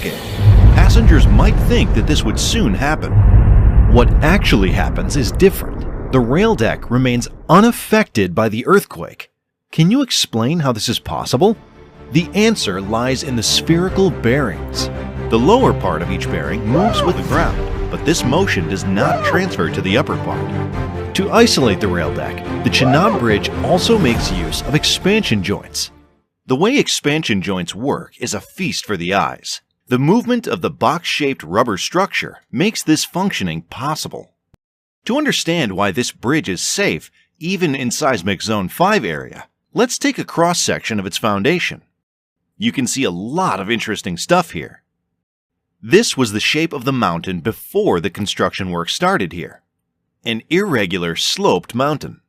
scale. Passengers might think that this would soon happen. What actually happens is different. The rail deck remains unaffected by the earthquake. Can you explain how this is possible? The answer lies in the spherical bearings. The lower part of each bearing moves with the ground, but this motion does not transfer to the upper part. To isolate the rail deck, the Chenab bridge also makes use of expansion joints. The way expansion joints work is a feast for the eyes. The movement of the box-shaped rubber structure makes this functioning possible. To understand why this bridge is safe, even in Seismic Zone 5 area, let's take a cross-section of its foundation. You can see a lot of interesting stuff here. This was the shape of the mountain before the construction work started here. An irregular, sloped mountain.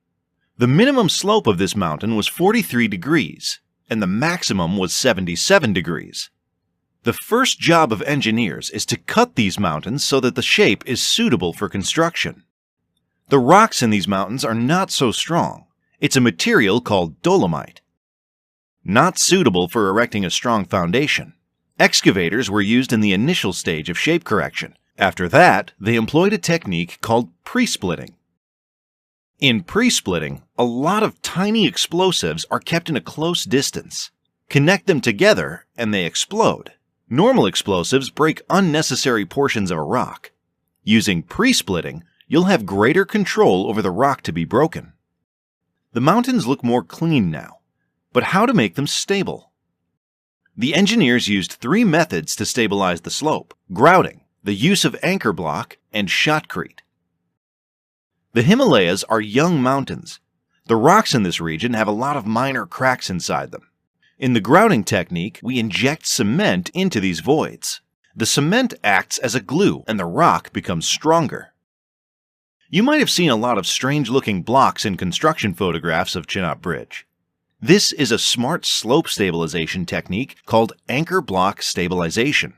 The minimum slope of this mountain was 43 degrees, and the maximum was 77 degrees. The first job of engineers is to cut these mountains so that the shape is suitable for construction. The rocks in these mountains are not so strong. It's a material called dolomite. Not suitable for erecting a strong foundation. Excavators were used in the initial stage of shape correction. After that, they employed a technique called pre-splitting. In pre-splitting, a lot of tiny explosives are kept in a close distance. Connect them together and they explode. Normal explosives break unnecessary portions of a rock. Using pre-splitting, you'll have greater control over the rock to be broken. The mountains look more clean now, but how to make them stable? The engineers used 3 methods to stabilize the slope: grouting, the use of anchor block, and shotcrete. The Himalayas are young mountains. The rocks in this region have a lot of minor cracks inside them. In the grouting technique, we inject cement into these voids. The cement acts as a glue and the rock becomes stronger. You might have seen a lot of strange-looking blocks in construction photographs of Chenab Bridge. This is a smart slope stabilization technique called anchor block stabilization.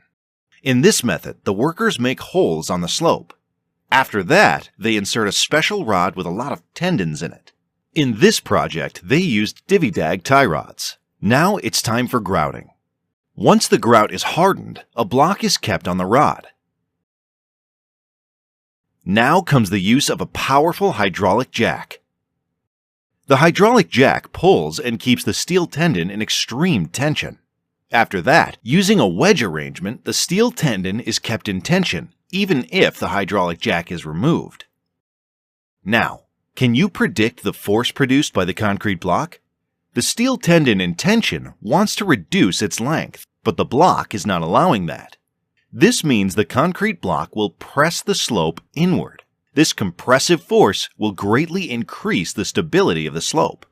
In this method, the workers make holes on the slope. After that, they insert a special rod with a lot of tendons in it. In this project, they used divvy-dag tie rods. Now it's time for grouting. Once the grout is hardened, a block is kept on the rod. Now comes the use of a powerful hydraulic jack. The hydraulic jack pulls and keeps the steel tendon in extreme tension. After that, using a wedge arrangement, the steel tendon is kept in tension, even if the hydraulic jack is removed. Now, can you predict the force produced by the concrete block? The steel tendon in tension wants to reduce its length, but the block is not allowing that. This means the concrete block will press the slope inward. This compressive force will greatly increase the stability of the slope.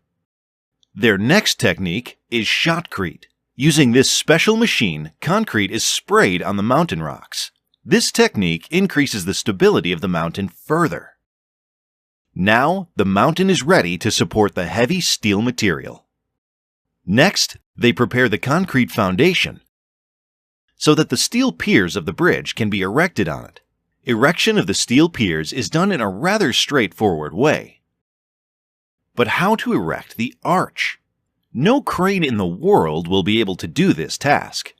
Their next technique is shotcrete. Using this special machine, concrete is sprayed on the mountain rocks. This technique increases the stability of the mountain further. Now, the mountain is ready to support the heavy steel material. Next, they prepare the concrete foundation so that the steel piers of the bridge can be erected on it. Erection of the steel piers is done in a rather straightforward way. But how to erect the arch? No crane in the world will be able to do this task.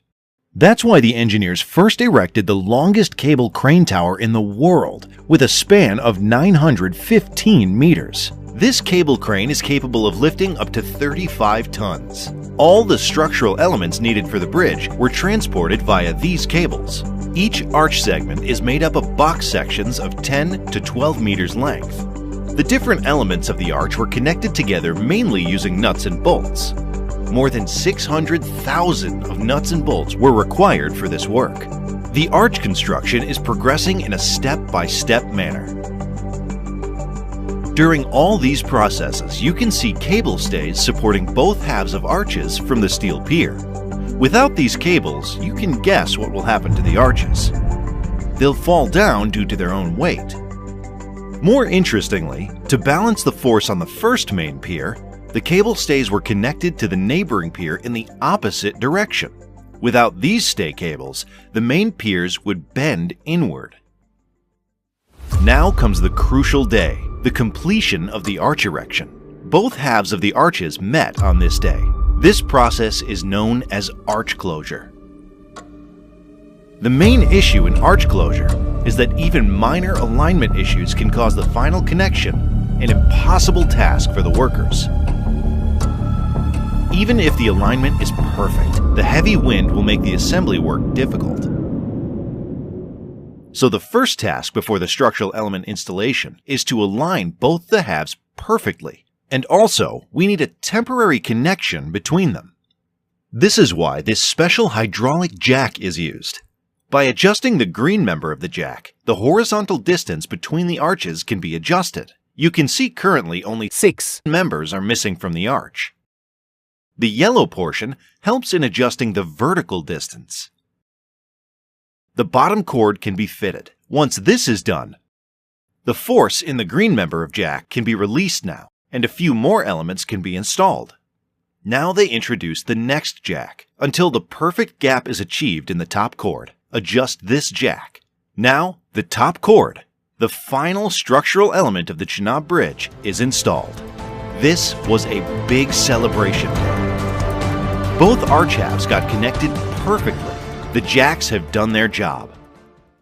That's why the engineers first erected the longest cable crane tower in the world, with a span of 915 meters. This cable crane is capable of lifting up to 35 tons. All the structural elements needed for the bridge were transported via these cables. Each arch segment is made up of box sections of 10 to 12 meters length. The different elements of the arch were connected together mainly using nuts and bolts. More than 600,000 of nuts and bolts were required for this work. The arch construction is progressing in a step-by-step manner. During all these processes, you can see cable stays supporting both halves of arches from the steel pier. Without these cables, you can guess what will happen to the arches. They'll fall down due to their own weight. More interestingly, to balance the force on the first main pier, the cable stays were connected to the neighboring pier in the opposite direction. Without these stay cables, the main piers would bend inward. Now comes the crucial day, the completion of the arch erection. Both halves of the arches met on this day. This process is known as arch closure. The main issue in arch closure is that even minor alignment issues can cause the final connection an impossible task for the workers. Even if the alignment is perfect, the heavy wind will make the assembly work difficult. So the first task before the structural element installation is to align both the halves perfectly, and also we need a temporary connection between them. This is why this special hydraulic jack is used. By adjusting the green member of the jack, the horizontal distance between the arches can be adjusted. You can see currently only 6 members are missing from the arch. The yellow portion helps in adjusting the vertical distance. The bottom cord can be fitted. Once this is done, the force in the green member of jack can be released now, and a few more elements can be installed. Now they introduce the next jack. Until the perfect gap is achieved in the top cord, adjust this jack. Now, the top cord, the final structural element of the Chenab Bridge, is installed. This was a big celebration. Both arch halves got connected perfectly. The jacks have done their job.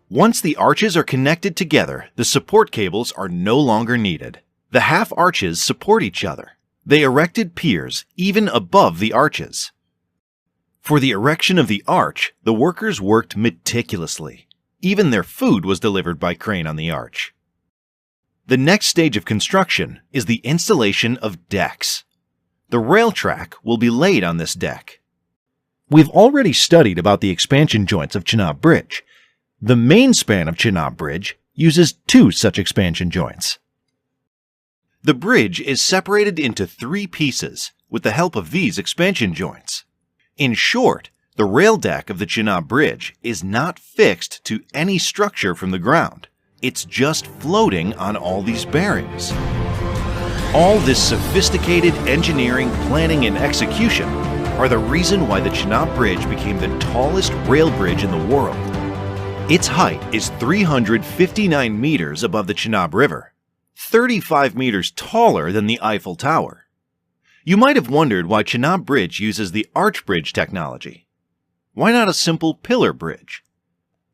Once the arches are connected together, the support cables are no longer needed. The half arches support each other. They erected piers even above the arches. For the erection of the arch, the workers worked meticulously. Even their food was delivered by crane on the arch. The next stage of construction is the installation of decks. The rail track will be laid on this deck. We've already studied about the expansion joints of Chenab Bridge. The main span of Chenab Bridge uses 2 such expansion joints. The bridge is separated into 3 pieces with the help of these expansion joints. In short, the rail deck of the Chenab Bridge is not fixed to any structure from the ground. It's just floating on all these bearings. All this sophisticated engineering, planning, and execution are the reason why the Chenab Bridge became the tallest rail bridge in the world. Its height is 359 meters above the Chenab River, 35 meters taller than the Eiffel Tower. You might have wondered why Chenab Bridge uses the arch bridge technology. Why not a simple pillar bridge?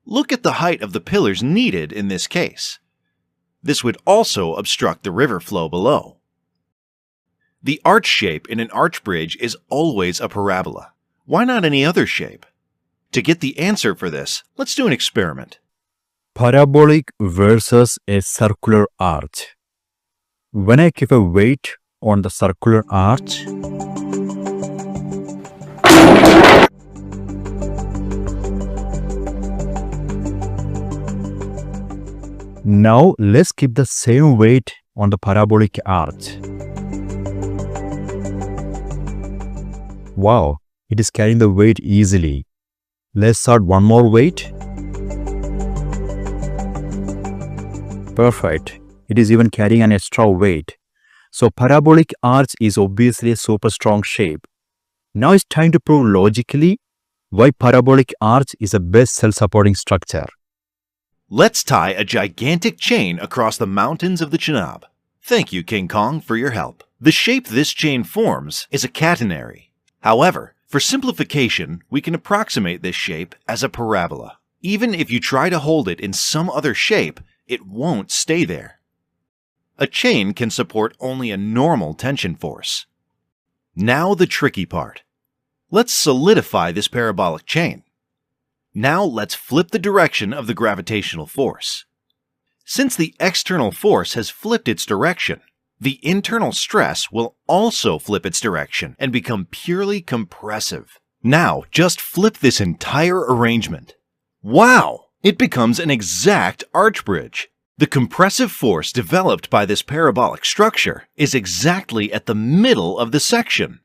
Look at the height of the pillars needed in this case. This would also obstruct the river flow below. The arch shape in an arch bridge is always a parabola. Why not any other shape? To get the answer for this, let's do an experiment. Parabolic versus a circular arch. When I give a weight on the circular arch, now let's keep the same weight on the parabolic arch. Wow, it is carrying the weight easily. Let's add one more weight. Perfect. It is even carrying an extra weight. So parabolic arch is obviously a super strong shape. Now it's time to prove logically why parabolic arch is the best self-supporting structure. Let's tie a gigantic chain across the mountains of the Chenab. Thank you, King Kong, for your help. The shape this chain forms is a catenary. However, for simplification, we can approximate this shape as a parabola. Even if you try to hold it in some other shape, it won't stay there. A chain can support only a normal tension force. Now the tricky part. Let's solidify this parabolic chain. Now let's flip the direction of the gravitational force. Since the external force has flipped its direction, the internal stress will also flip its direction and become purely compressive. Now just flip this entire arrangement. Wow! It becomes an exact arch bridge. The compressive force developed by this parabolic structure is exactly at the middle of the section.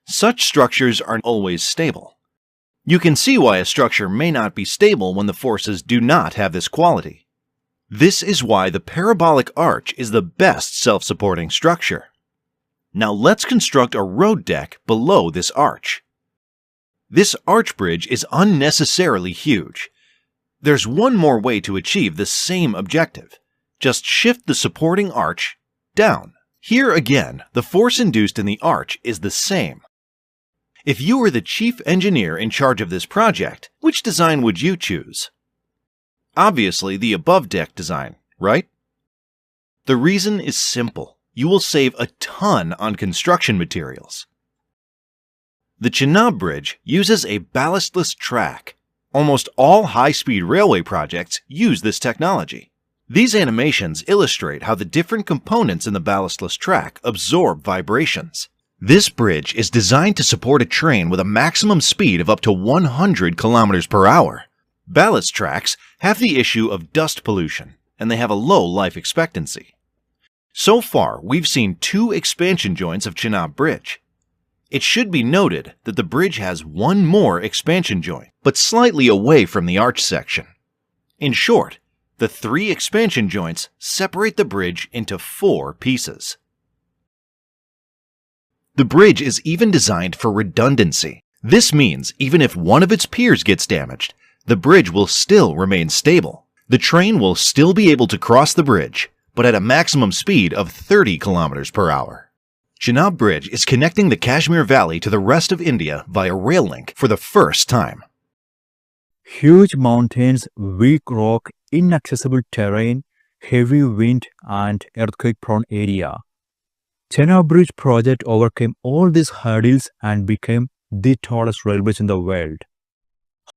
Such structures are always stable. You can see why a structure may not be stable when the forces do not have this quality. This is why the parabolic arch is the best self-supporting structure. Now let's construct a road deck below this arch. This arch bridge is unnecessarily huge. There's one more way to achieve the same objective. Just shift the supporting arch down. Here again, the force induced in the arch is the same. If you were the chief engineer in charge of this project, which design would you choose? Obviously, the above-deck design, right? The reason is simple. You will save a ton on construction materials. The Chenab Bridge uses a ballastless track. Almost all high-speed railway projects use this technology. These animations illustrate how the different components in the ballastless track absorb vibrations. This bridge is designed to support a train with a maximum speed of up to 100 kilometers per hour. Ballast tracks have the issue of dust pollution, and they have a low life expectancy. So far, we've seen 2 expansion joints of Chenab Bridge. It should be noted that the bridge has one more expansion joint, but slightly away from the arch section. In short, the 3 expansion joints separate the bridge into 4 pieces. The bridge is even designed for redundancy. This means even if one of its piers gets damaged, the bridge will still remain stable. The train will still be able to cross the bridge, but at a maximum speed of 30 kilometers per hour. Chenab Bridge is connecting the Kashmir Valley to the rest of India via rail link for the first time. Huge mountains, weak rock, inaccessible terrain, heavy wind, and earthquake-prone area. Chenab Bridge project overcame all these hurdles and became the tallest railbridge in the world.